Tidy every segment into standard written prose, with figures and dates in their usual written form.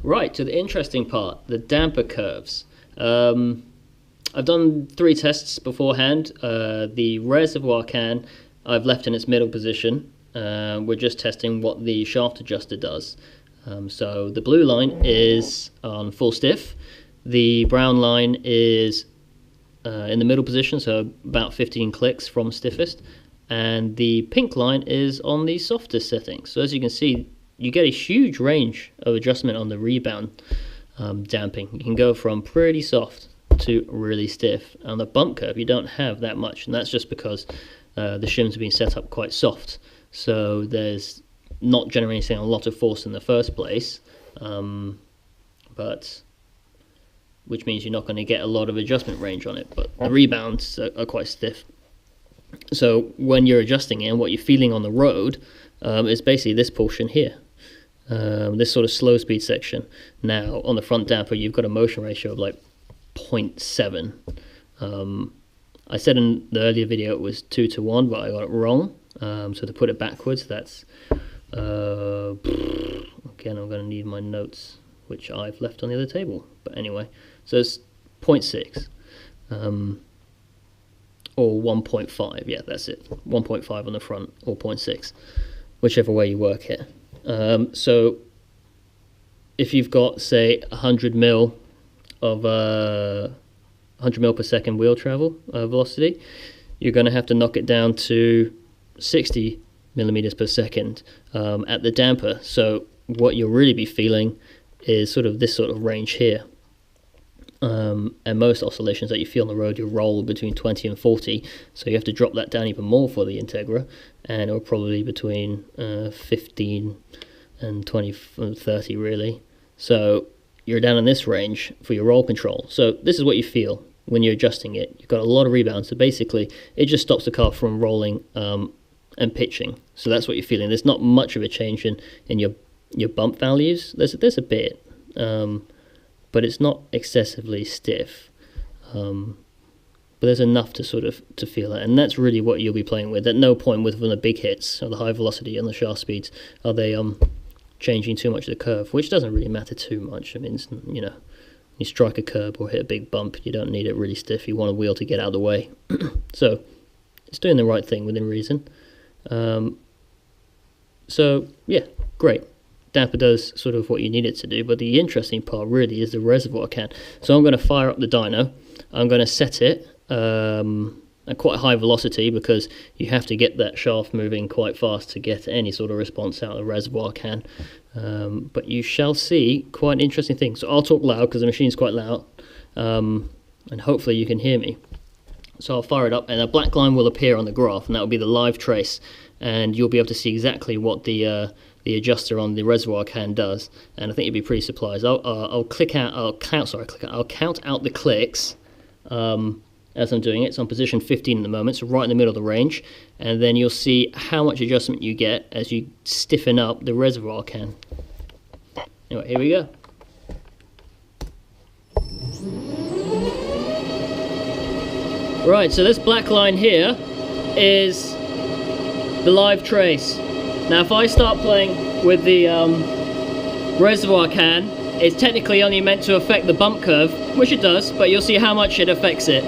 Right, to the interesting part, the damper curves. I've done 3 tests beforehand. The reservoir can I've left in its middle position. We're just testing what the shaft adjuster does. So the blue line is on full stiff. The brown line is in the middle position, so about 15 clicks from stiffest. And the pink line is on the softest setting. So as you can see, you get a huge range of adjustment on the rebound damping. You can go from pretty soft to really stiff. On the bump curve, you don't have that much, and that's just because the shims have been set up quite soft. So there's not generating a lot of force in the first place, but which means you're not going to get a lot of adjustment range on it. But the rebounds are quite stiff. So when you're adjusting it, and what you're feeling on the road is basically this portion here. This sort of slow speed section. Now on the front damper you've got a motion ratio of like 0.7. I said in the earlier video it was 2:1, but I got it wrong. So to put it backwards, that's again I'm going to need my notes, which I've left on the other table. But anyway, so it's 0.6 or 1.5. Yeah, that's it. 1.5 on the front or 0.6, whichever way you work it. So if you've got, say, 100 mil of 100 mil per second wheel travel velocity, you're going to have to knock it down to 60 millimeters per second at the damper. So what you'll really be feeling is sort of this sort of range here. And most oscillations that you feel on the road, you roll between 20 and 40, so you have to drop that down even more for the Integra, and it'll probably be between 15 and 20 and 30 really. So you're down in this range for your roll control. So this is what you feel when you're adjusting it. You've got a lot of rebound, so basically it just stops the car from rolling and pitching. So that's what you're feeling. There's not much of a change in your bump values. There's a bit. But it's not excessively stiff, but there's enough to sort of to feel it, and that's really what you'll be playing with. At no point with the big hits or the high velocity and the shaft speeds are they changing too much of the curve, which doesn't really matter too much. I mean, you know, you strike a curb or hit a big bump, you don't need it really stiff. You want a wheel to get out of the way. So it's doing the right thing within reason. So yeah, great. Damper does sort of what you need it to do, but the interesting part really is the reservoir can. So I'm going to fire up the dyno. I'm going to set it at quite high velocity, because you have to get that shaft moving quite fast to get any sort of response out of the reservoir can. But you shall see quite an interesting thing. So I'll talk loud because the machine's quite loud, and hopefully you can hear me. So I'll fire it up, and a black line will appear on the graph, and that will be the live trace, and you'll be able to see exactly what the adjuster on the reservoir can does, and I think you'd be pretty surprised. I'll count out the clicks as I'm doing it. So I'm position 15 at the moment, so right in the middle of the range, and then you'll see how much adjustment you get as you stiffen up the reservoir can. Anyway, here we go. Right, so this black line here is the live trace. Now if I start playing with the reservoir can, it's technically only meant to affect the bump curve, which it does, but you'll see how much it affects it.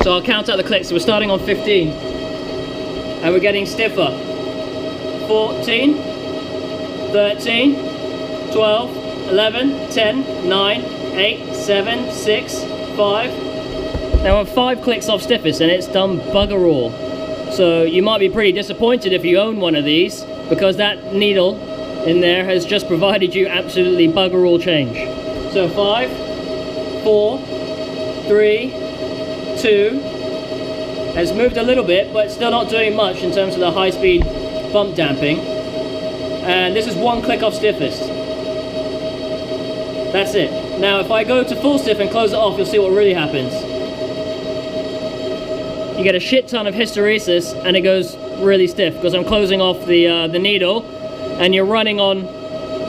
So I'll count out the clicks. So we're starting on 15, and we're getting stiffer. 14, 13, 12, 11, 10, 9, 8, 7, 6, 5. Now I'm 5 clicks off stiffest, and it's done bugger all. So you might be pretty disappointed if you own one of these, because that needle in there has just provided you absolutely bugger all change. So 5, 4, 3, 2, has moved a little bit, but still not doing much in terms of the high speed bump damping. And this is 1 click off stiffest. That's it. Now if I go to full stiff and close it off, you'll see what really happens. You get a shit ton of hysteresis, and it goes really stiff because I'm closing off the needle, and you're running on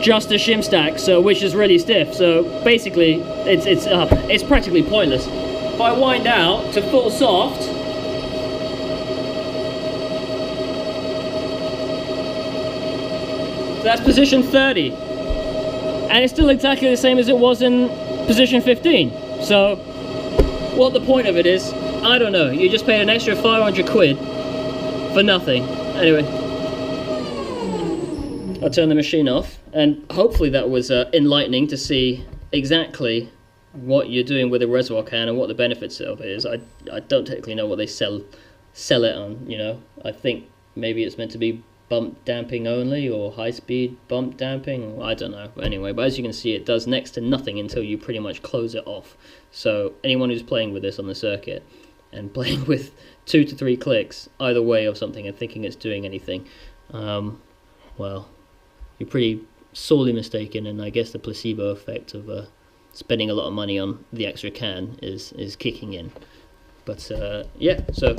just a shim stack, so which is really stiff. So basically, it's practically pointless. If I wind out to full soft, that's position 30, and it's still exactly the same as it was in position 15. So what the point of it is, I don't know. You just paid an extra 500 quid for nothing. Anyway, I'll turn the machine off, and hopefully that was enlightening to see exactly what you're doing with a reservoir can and what the benefits of it is. I don't technically know what they sell it on, you know. I think maybe it's meant to be bump damping only, or high speed bump damping, I don't know. But anyway, but as you can see, it does next to nothing until you pretty much close it off. So anyone who's playing with this on the circuit and playing with 2 to 3 clicks either way of something and thinking it's doing anything, well, you're pretty sorely mistaken, and I guess the placebo effect of spending a lot of money on the extra can is kicking in. But yeah, so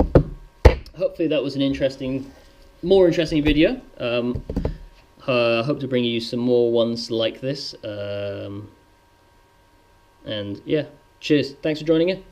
hopefully that was an more interesting video. I hope to bring you some more ones like this. And yeah, cheers. Thanks for joining in.